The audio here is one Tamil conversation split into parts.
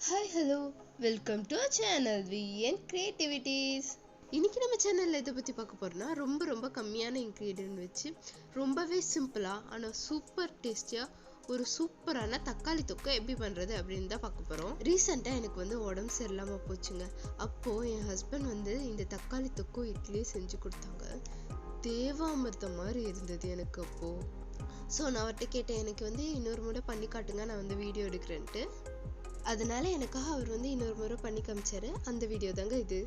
Hi hello welcome to channel VN creativities. இன்னைக்கு நம்ம சேனலில் இதை பற்றி பார்க்க போகிறோம்னா ரொம்ப கம்மியான இன்க்ரீடியன்ட் வச்சு ரொம்பவே சிம்பிளாக ஆனால் சூப்பர் டேஸ்டியாக ஒரு சூப்பரான தக்காளி தொக்கை எப்படி பண்ணுறது அப்படின்னு தான் பார்க்க போகிறோம். ரீசெண்டாக எனக்கு உடம்பு சரியில்லாமல் போச்சுங்க. அப்போது என் ஹஸ்பண்ட் இந்த தக்காளி தொக்கோ இட்லியும் செஞ்சு கொடுத்தாங்க. தேவாமிர்தம் மாதிரி இருந்தது எனக்கு அப்போது. ஸோ நான் அவர்கிட்ட கேட்டேன், எனக்கு இன்னொரு முறை பண்ணி காட்டுங்க, நான் வீடியோ எடுக்கிறேன்ட்டு. அதனால எனக்காக அவர் இன்னொரு முறை பண்ணி காமிச்சாரு. அந்த வீடியோ தாங்க இது.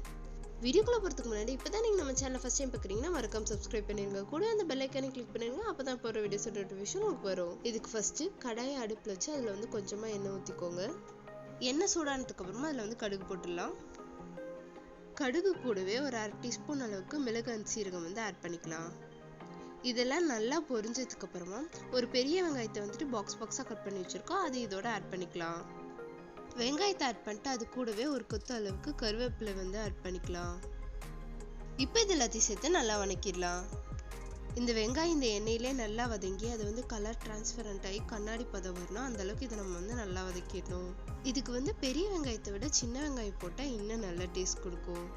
வீடியோக்குள்ள போகிறதுக்கு முன்னாடி இப்போதான் நீங்கள் நம்ம சேனலை ஃபர்ஸ்ட் டைம் பார்க்குறீங்கன்னா மறக்காம சப்ஸ்கிரைப் பண்ணிடுங்க. கூட அந்த பெல் ஐக்கானை கிளிக் பண்ணிடுங்க. அப்போ தான் போகிற வீடியோஸோட நோட்டிஃபிகேஷன் உங்களுக்கு வரும். இதுக்கு ஃபர்ஸ்ட்டு கடாயை அடுப்பில் வச்சு அதில் கொஞ்சமாக எண்ணெய் ஊற்றிக்கோங்க. எண்ணெய் சூடானதுக்கு அப்புறமா அதில் கடுகு போட்டுடலாம். கடுகு கூடவே ஒரு 1/2 டீஸ்பூன் அளவுக்கு மிளகு சீரகம் ஆட் பண்ணிக்கலாம். இதெல்லாம் நல்லா பொரிஞ்சதுக்கு அப்புறமா ஒரு பெரிய வெங்காயத்தை பாக்ஸாக கட் பண்ணி வச்சிருக்கோம், அது இதோட ஆட் பண்ணிக்கலாம். வெங்காயத்தை ஆட் பண்ணிட்டு அது கூடவே ஒரு கொத்து அளவுக்கு கருவேப்பிலை ஆட் பண்ணிக்கலாம். இப்போ இது எல்லாத்தையும் சேர்த்து நல்லா வதக்கிடலாம். இந்த வெங்காயம் இந்த எண்ணெயிலே நல்லா வதங்கி அது கலர் டிரான்ஸ்பரண்ட் ஆகி கண்ணாடி பதம் வரணும். அந்த அளவுக்கு இதை நம்ம நல்லா வதக்கிடணும். இதுக்கு பெரிய வெங்காயத்தை விட சின்ன வெங்காயம் போட்டால் இன்னும் நல்லா டேஸ்ட் கொடுக்கும்.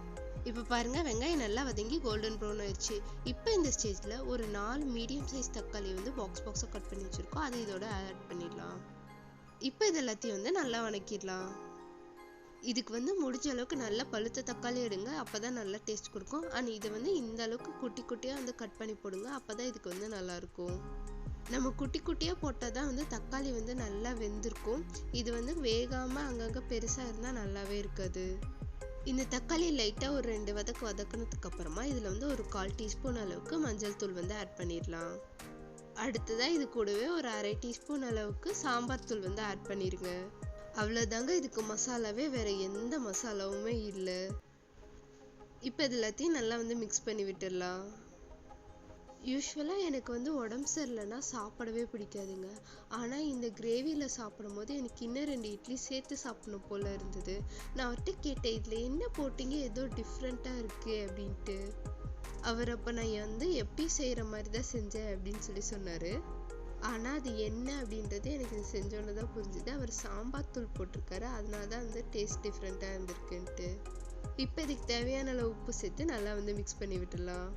இப்போ பாருங்க, வெங்காயம் நல்லா வதங்கி கோல்டன் ப்ரௌன் ஆயிடுச்சு. இப்போ இந்த ஸ்டேஜில் ஒரு 4 மீடியம் சைஸ் தக்காளி பாக்ஸாக கட் பண்ணி வச்சிருக்கோம், அதை இதோட ஆட் பண்ணிடலாம். இப்போ இது எல்லாத்தையும் நல்லா வதக்கிடலாம். இதுக்கு முடிஞ்ச அளவுக்கு நல்லா பழுத்த தக்காளி எடுங்க, அப்போதான் நல்லா டேஸ்ட் கொடுக்கும். அண்ட் இதை இந்த அளவுக்கு குட்டி குட்டியாக கட் பண்ணி போடுங்க, அப்போதான் இதுக்கு நல்லா இருக்கும். நம்ம குட்டி குட்டியாக போட்டால் தான் தக்காளி நல்லா வெந்திருக்கும். இது வேகாமல் அங்கங்கே பெருசாக இருந்தால் நல்லாவே இருக்காது. இந்த தக்காளி லைட்டாக ஒரு 2 வதக்குனதுக்கு அப்புறமா இதில் ஒரு 1/4 டீஸ்பூன் அளவுக்கு மஞ்சள் தூள் ஆட் பண்ணிடலாம். அடுத்ததாக இது கூடவே ஒரு 1/2 டீஸ்பூன் அளவுக்கு சாம்பார் தூள் ஆட் பண்ணிடுங்க. அவ்வளோதாங்க, இதுக்கு மசாலாவே வேற எந்த மசாலாவுமே இல்லை. இப்போ இது எல்லாத்தையும் நல்லா மிக்ஸ் பண்ணி விட்டுடலாம். யூஸ்வலாக எனக்கு உடம்பு சரியில்லைன்னா சாப்பிடவே பிடிக்காதுங்க. ஆனால் இந்த கிரேவியில் சாப்பிடும் போது எனக்கு இன்னும் 2 இட்லி சேர்த்து சாப்பிடணும் போல இருந்தது. நான் அவர்கிட்ட கேட்டேன், இதில் என்ன போட்டிங்க, ஏதோ டிஃப்ரெண்ட்டாக இருக்கு அப்படின்ட்டு. அவர் அப்போ நான் எப்படி செய்கிற மாதிரி தான் செஞ்சேன் அப்படின்னு சொன்னார். ஆனால் அது என்ன அப்படின்றது எனக்கு இது செஞ்சோன்னு தான் புரிஞ்சுது. அவர் சாம்பார் தூள் போட்டிருக்காரு, அதனால தான் டேஸ்ட் டிஃப்ரெண்ட்டாக இருந்திருக்குன்ட்டு. இப்போ இதுக்கு தேவையான அளவு உப்பு சேர்த்து நல்லா மிக்ஸ் பண்ணி விட்டுடலாம்.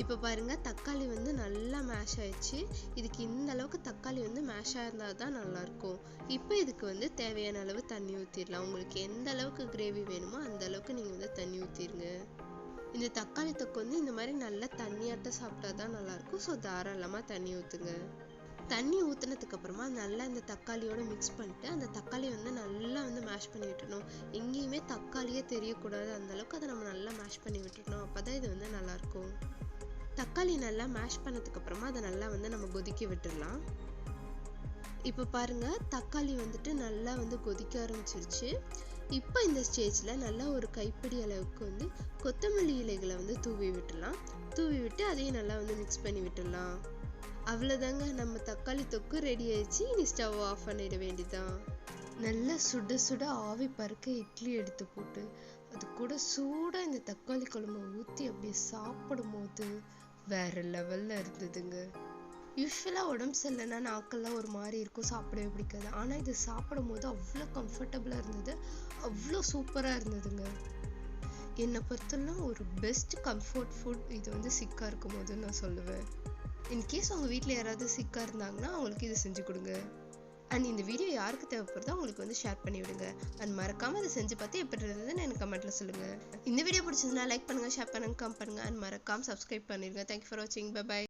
இப்போ பாருங்க, தக்காளி நல்லா மேஷ் ஆயிடுச்சு. இதுக்கு இந்த அளவுக்கு தக்காளி மேஷ் இருந்தால் தான் நல்லாயிருக்கும். இப்போ இதுக்கு தேவையான அளவு தண்ணி ஊற்றிடலாம். உங்களுக்கு எந்த அளவுக்கு கிரேவி வேணுமோ அந்த அளவுக்கு நீங்கள் தண்ணி ஊற்றிடுங்க. இந்த தக்காளி தொக்கு இந்த மாதிரி நல்லா தண்ணியாட்ட சாப்பிட்டா தான் நல்லாயிருக்கும். ஸோ தாராளமாக தண்ணி ஊற்றுங்க. தண்ணி ஊற்றுனதுக்கு அப்புறமா நல்லா இந்த தக்காளியோட மிக்ஸ் பண்ணிட்டு அந்த தக்காளி நல்லா மேஷ் பண்ணி விட்டுணும். எங்கேயுமே தக்காளியே தெரியக்கூடாது, அந்த அளவுக்கு அதை நம்ம நல்லா மேஷ் பண்ணி விட்டுடணும். அப்போ தான் இது நல்லாயிருக்கும். தக்காளி நல்லா மேஷ் பண்ணதுக்கு அப்புறமா அதை நல்லா நம்ம கொதிக்க விட்டுடலாம். இப்போ பாருங்க, தக்காளி நல்லா கொதிக்க ஆரம்பிச்சிருச்சு. இப்போ இந்த ஸ்டேஜில் நல்லா ஒரு கைப்பிடி அளவுக்கு கொத்தமல்லி இலைகளை தூவி விட்டுடலாம். தூவி விட்டு அதையும் நல்லா மிக்ஸ் பண்ணி விட்டுடலாம். அவ்வளோதாங்க, நம்ம தக்காளி தொக்கு ரெடி ஆயிடுச்சு. இனி ஸ்டவ் ஆஃப் பண்ணிட வேண்டியதான். நல்லா சுட சுட ஆவி பறக்க இட்லி எடுத்து போட்டு அது கூட சூடாக இந்த தக்காளி குழம்பு ஊற்றி அப்படியே சாப்பிடும் போது வேற லெவலில் இருந்ததுங்க. யூஸ்வலாக உடம்பு சரியில்லைன்னா நாக்கெல்லாம் ஒரு மாதிரி இருக்கும், சாப்பிடவே பிடிக்காது. ஆனால் இது சாப்பிடும் போது அவ்வளோ கம்ஃபர்டபுளாக இருந்தது, அவ்வளோ சூப்பராக இருந்ததுங்க. என்னை பொறுத்தெல்லாம் ஒரு பெஸ்ட் கம்ஃபர்ட் ஃபுட் இது சிக்காக இருக்கும் போது நான் சொல்லுவேன். இன்கேஸ் உங்கள் வீட்டில் யாராவது சிக்காக இருந்தாங்கன்னா அவங்களுக்கு இது செஞ்சு கொடுங்க. அண்ட் இந்த வீடியோ யாருக்கு தேவைப்படுதோ அவங்களுக்கு ஷேர் பண்ணி விடுங்க. அண்ட் மறக்காமல் அதை செஞ்சு பார்த்து எப்படி இருந்ததுன்னு எனக்கு கமெண்ட்டில் சொல்லுங்கள். இந்த வீடியோ பிடிச்சதுன்னா லைக் பண்ணுங்கள், ஷேர் பண்ணுங்கள், கமெண்ட் பண்ணுங்கள். அண்ட் மறக்காமல் சப்ஸ்கிரைப் பண்ணிடுங்க. தேங்க்யூ ஃபார் வாட்சிங். பை.